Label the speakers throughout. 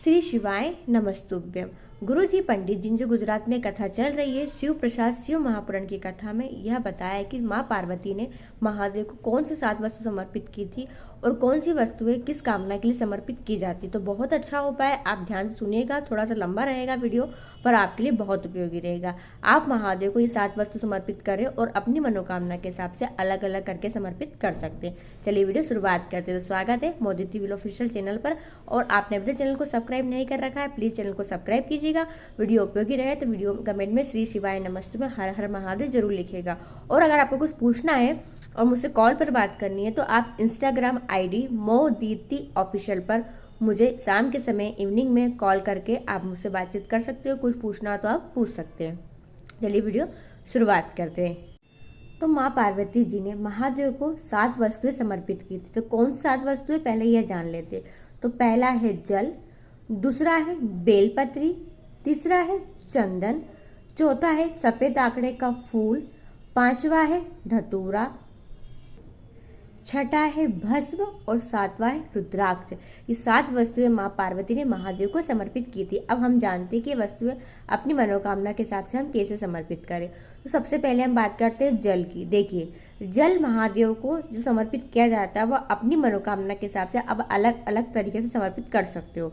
Speaker 1: श्री शिवाय नमस्तुभ्यम। गुरु जी पंडित जी जो गुजरात में कथा चल रही है शिव प्रसाद शिव महापुराण की कथा में यह बताया कि माँ पार्वती ने महादेव को कौन सी 7 वस्तु समर्पित की थी और कौन सी वस्तुएं किस कामना के लिए समर्पित की जाती। तो बहुत अच्छा उपाय, आप ध्यान से सुनिएगा। थोड़ा सा लंबा रहेगा वीडियो पर आपके लिए बहुत उपयोगी रहेगा। आप महादेव को ये 7 वस्तु समर्पित करें और अपनी मनोकामना के हिसाब से अलग अलग करके समर्पित कर सकते हैं। चलिए वीडियो शुरुआत करते हैं। तो स्वागत है मोदी टीवी ऑफिशियल चैनल पर, और आपने अपने चैनल को सब्सक्राइब नहीं कर रखा है प्लीज चैनल को सब्सक्राइब कीजिएगा। वीडियो उपयोगी रहे तो वीडियो कमेंट में श्री शिवाय नमस्ते में हर हर महादेव जरूर लिखेगा। और अगर आपको कुछ पूछना है और मुझसे कॉल पर बात करनी है तो आप इंस्टाग्राम आईडी मोदीती ऑफिशियल पर मुझे शाम के समय इवनिंग में कॉल करके आप मुझसे बातचीत कर सकते हो। कुछ पूछना हो तो आप पूछ सकते हैं। चलिए वीडियो शुरुआत करते हैं। तो माँ पार्वती जी ने महादेव को 7 वस्तुएं समर्पित की थी। तो कौन सी 7 वस्तुएं पहले यह जान लेते। तो पहला है जल, दूसरा है बेलपत्री, तीसरा है चंदन, चौथा है सफेद आंकड़े का फूल, 5वां है धतूरा, 6ठा है भस्म और 7वां है रुद्राक्ष। ये 7 वस्तुएं माँ पार्वती ने महादेव को समर्पित की थी। अब हम जानते हैं कि वस्तुएं अपनी मनोकामना के हिसाब से हम कैसे समर्पित करें। तो सबसे पहले हम बात करते हैं जल की। देखिए जल महादेव को जो समर्पित किया जाता है वह अपनी मनोकामना के हिसाब से अब अलग अलग तरीके से समर्पित कर सकते हो।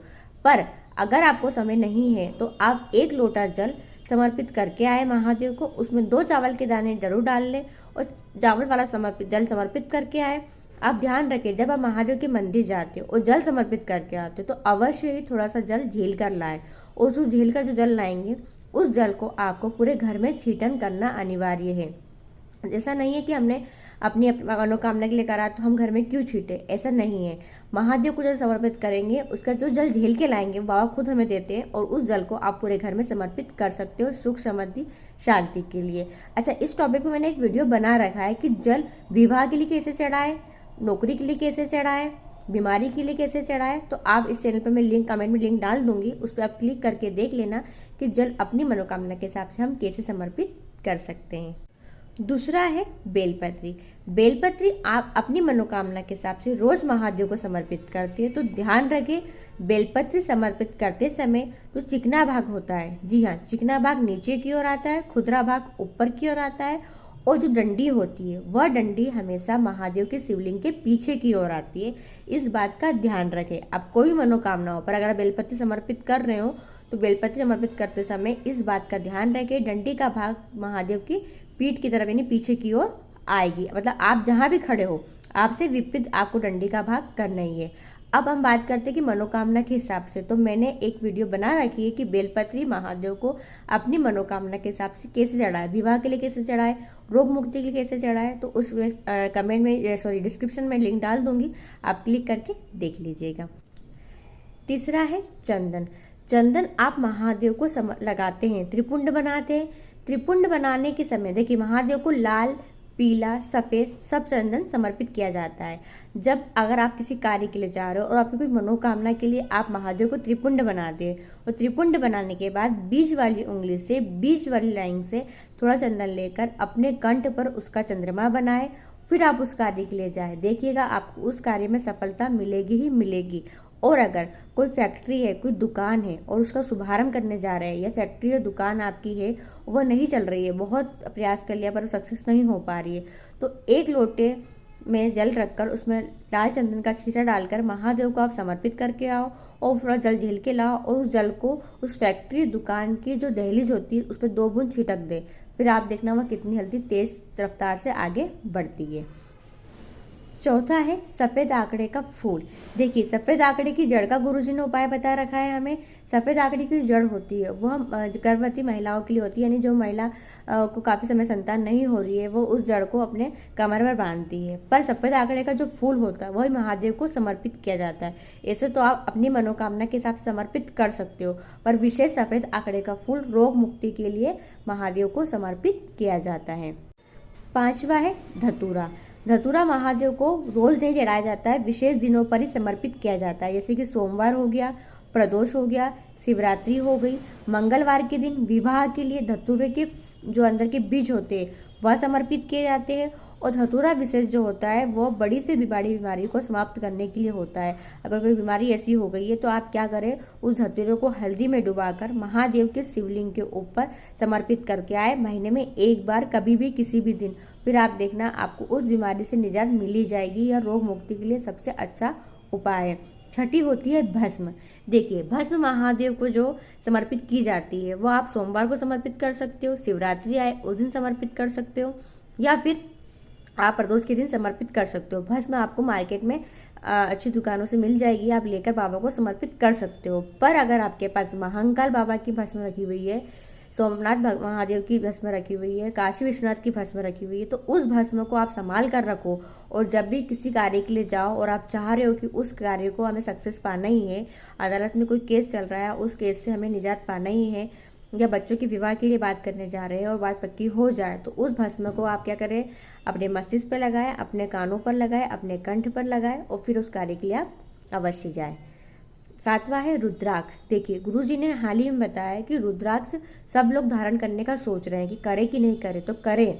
Speaker 1: पर अगर आपको समय नहीं है तो आप 1 लोटा जल समर्पित करके आए महादेव को, उसमें 2 चावल के दाने जरूर डाल लें और चावल वाला जल समर्पित करके आए। आप ध्यान रखें जब आप महादेव के मंदिर जाते हो और जल समर्पित करके आते हो तो अवश्य ही थोड़ा सा जल झील कर लाए, और उस झील कर जो जल लाएंगे उस जल को आपको पूरे घर में छीटन करना अनिवार्य है। ऐसा नहीं है कि हमने अपनी मनोकामना के लिए करा तो हम घर में क्यों छीटे, ऐसा नहीं है। महादेव को जल समर्पित करेंगे उसका जो जल झेल के लाएंगे बाबा खुद हमें देते हैं, और उस जल को आप पूरे घर में समर्पित कर सकते हो सुख समृद्धि शांति के लिए। अच्छा, इस टॉपिक पे मैंने एक वीडियो बना रखा है कि जल विवाह के लिए कैसे चढ़ाए, नौकरी के लिए कैसे चढ़ाए, बीमारी के लिए कैसे चढ़ाए। तो आप इस चैनल पर मैं लिंक कमेंट में लिंक डाल दूंगी, उस पर आप क्लिक करके देख लेना कि जल अपनी मनोकामना के हिसाब से हम कैसे समर्पित कर सकते हैं। दूसरा है बेलपत्री। बेलपत्री आप अपनी मनोकामना के हिसाब से रोज महादेव को समर्पित करते हैं। तो ध्यान रखें बेलपत्री समर्पित करते समय जो चिकना भाग होता है, जी हाँ, चिकना भाग नीचे की ओर आता है, खुदरा भाग ऊपर की ओर आता है, और जो डंडी होती है वह डंडी हमेशा महादेव के शिवलिंग के पीछे की ओर आती है। इस बात का ध्यान रखें। आप कोई मनोकामना हो पर अगर बेलपत्री समर्पित कर रहे हो तो बेलपत्री समर्पित करते समय इस बात का ध्यान रखें डंडी का भाग महादेव की पीठ की तरफ यानी पीछे की ओर आएगी। मतलब आप जहां भी खड़े हो आपसे विपरीत आपको डंडी का भाग करना ही है। अब हम बात करते हैं कि मनोकामना के हिसाब से। तो मैंने एक वीडियो बना रखी है कि बेलपत्री महादेव को अपनी मनोकामना के हिसाब से कैसे चढ़ाए, विवाह के लिए कैसे चढ़ाए, रोग मुक्ति के लिए कैसे चढ़ाए। तो उस कमेंट में डिस्क्रिप्शन में लिंक डाल दूंगी, आप क्लिक करके देख लीजिएगा। तीसरा है चंदन। चंदन आप महादेव को लगाते हैं, त्रिपुंड बनाते हैं। त्रिपुंड बनाने के समय देखिए महादेव को लाल, पीला, सफेद सब चंदन समर्पित किया जाता है। जब अगर आप किसी कार्य के लिए जा रहे हो और आपकी कोई मनोकामना के लिए आप महादेव को त्रिपुंड बनाते हैं, और त्रिपुंड बनाने के बाद बीच वाली उंगली से बीच वाली लाइन से थोड़ा चंदन लेकर अपने कंठ पर उसका चंद्रमा बनाए, फिर आप उस कार्य के लिए जाए। देखिएगा आपको उस कार्य में सफलता मिलेगी ही मिलेगी। और अगर कोई फैक्ट्री है, कोई दुकान है और उसका शुभारंभ करने जा रहे हैं, या फैक्ट्री या दुकान आपकी है वह नहीं चल रही है, बहुत प्रयास कर लिया पर सक्सेस नहीं हो पा रही है, तो 1 लोटे में जल रखकर उसमें लाल चंदन का छींटा डालकर महादेव को आप समर्पित करके आओ, और थोड़ा जल झेल के लाओ, और उस जल को उस फैक्ट्री दुकान की जो दहलीज होती है उस पर 2 बूंद छिटक दे। फिर आप देखना वह कितनी जल्दी तेज रफ्तार से आगे बढ़ती है। चौथा है सफेद आंकड़े का फूल। देखिए सफेद आंकड़े की जड़ का गुरुजी ने उपाय बता रखा है हमें। सफेद आंकड़े की जड़ होती है वह गर्भवती महिलाओं के लिए होती है, यानी जो महिला को काफी समय संतान नहीं हो रही है वो उस जड़ को अपने कमर पर बांधती है। पर सफेद आंकड़े का जो फूल होता है वह महादेव को समर्पित किया जाता है। ऐसे तो आप अपनी मनोकामना के हिसाब से समर्पित कर सकते हो, पर विशेष सफेद आंकड़े का फूल रोग मुक्ति के लिए महादेव को समर्पित किया जाता है। 5वां है धतूरा। धतूरा महादेव को रोज नहीं चढ़ाया जाता है, विशेष दिनों पर ही समर्पित किया जाता है। जैसे कि सोमवार हो गया, प्रदोष हो गया, शिवरात्रि हो गई, मंगलवार के दिन विवाह के लिए धतूरे के जो अंदर के बीज होते हैं वह समर्पित किए जाते हैं। और धतूरा विशेष जो होता है वो बड़ी से बीमारी को समाप्त करने के लिए होता है। अगर कोई बीमारी ऐसी हो गई है तो आप क्या करें, उस धतूरे को हल्दी में डुबाकर महादेव के शिवलिंग के ऊपर समर्पित करके आए, महीने में एक बार, कभी भी किसी भी दिन। फिर आप देखना आपको उस बीमारी से निजात मिली जाएगी। यह रोग मुक्ति के लिए सबसे अच्छा उपाय है। छठी होती है भस्म। देखिए, भस्म महादेव को जो समर्पित की जाती है वो आप सोमवार को समर्पित कर सकते हो, शिवरात्रि आए उस दिन समर्पित कर सकते हो, या फिर आप प्रदोष के दिन समर्पित कर सकते हो। भस्म आपको मार्केट में अच्छी दुकानों से मिल जाएगी, आप लेकर बाबा को समर्पित कर सकते हो। पर अगर आपके पास महाकाल बाबा की भस्म रखी हुई है, सोमनाथ महादेव की भस्म रखी हुई है, काशी विश्वनाथ की भस्म रखी हुई है, तो उस भस्म को आप संभाल कर रखो। और जब भी किसी कार्य के लिए जाओ और आप चाह रहे हो कि उस कार्य को हमें सक्सेस पाना ही है, अदालत में कोई केस चल रहा है, उस केस से हमें निजात पाना ही है, या बच्चों के विवाह के लिए बात करने जा रहे हैं और बात पक्की हो जाए, तो उस भस्म को आप क्या करें, अपने मस्तिष्क पर लगाए, अपने कानों पर लगाए, अपने कंठ पर लगाए, और फिर उस कार्य के लिए आप अवश्य जाए। सातवां है रुद्राक्ष। देखिए, गुरुजी ने हाल ही में बताया कि रुद्राक्ष सब लोग धारण करने का सोच रहे हैं कि करे कि नहीं करे, तो करें।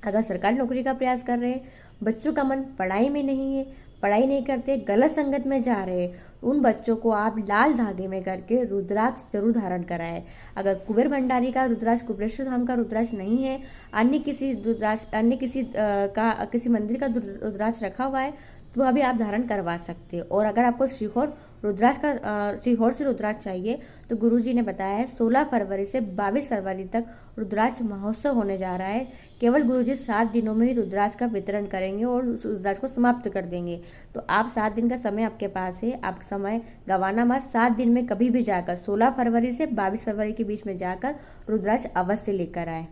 Speaker 1: अगर सरकारी नौकरी का प्रयास कर रहे हैं, बच्चों का मन पढ़ाई में नहीं है, पढ़ाई नहीं करते, गलत संगत में जा रहे हैं, उन बच्चों को आप लाल धागे में करके रुद्राक्ष जरूर धारण कराएं। अगर कुबेर भंडारी का रुद्राक्ष, कुबेरेश्वर धाम का रुद्राक्ष नहीं है, अन्य किसी मंदिर का रुद्राक्ष रखा हुआ है, तो वह भी आप धारण करवा सकते हो। और अगर आपको सीहोर से रुद्राक्ष चाहिए, तो गुरुजी ने बताया है 16 फरवरी से 22 फरवरी तक रुद्राक्ष महोत्सव होने जा रहा है। केवल गुरुजी 7 दिनों में ही रुद्राक्ष का वितरण करेंगे और रुद्राक्ष को समाप्त कर देंगे। तो आप 7 दिन का समय आपके पास है, आप समय गंवाना मत। 7 दिन में कभी भी जाकर 16 फरवरी से 22 फरवरी के बीच में जाकर रुद्राक्ष अवश्य लेकर आए।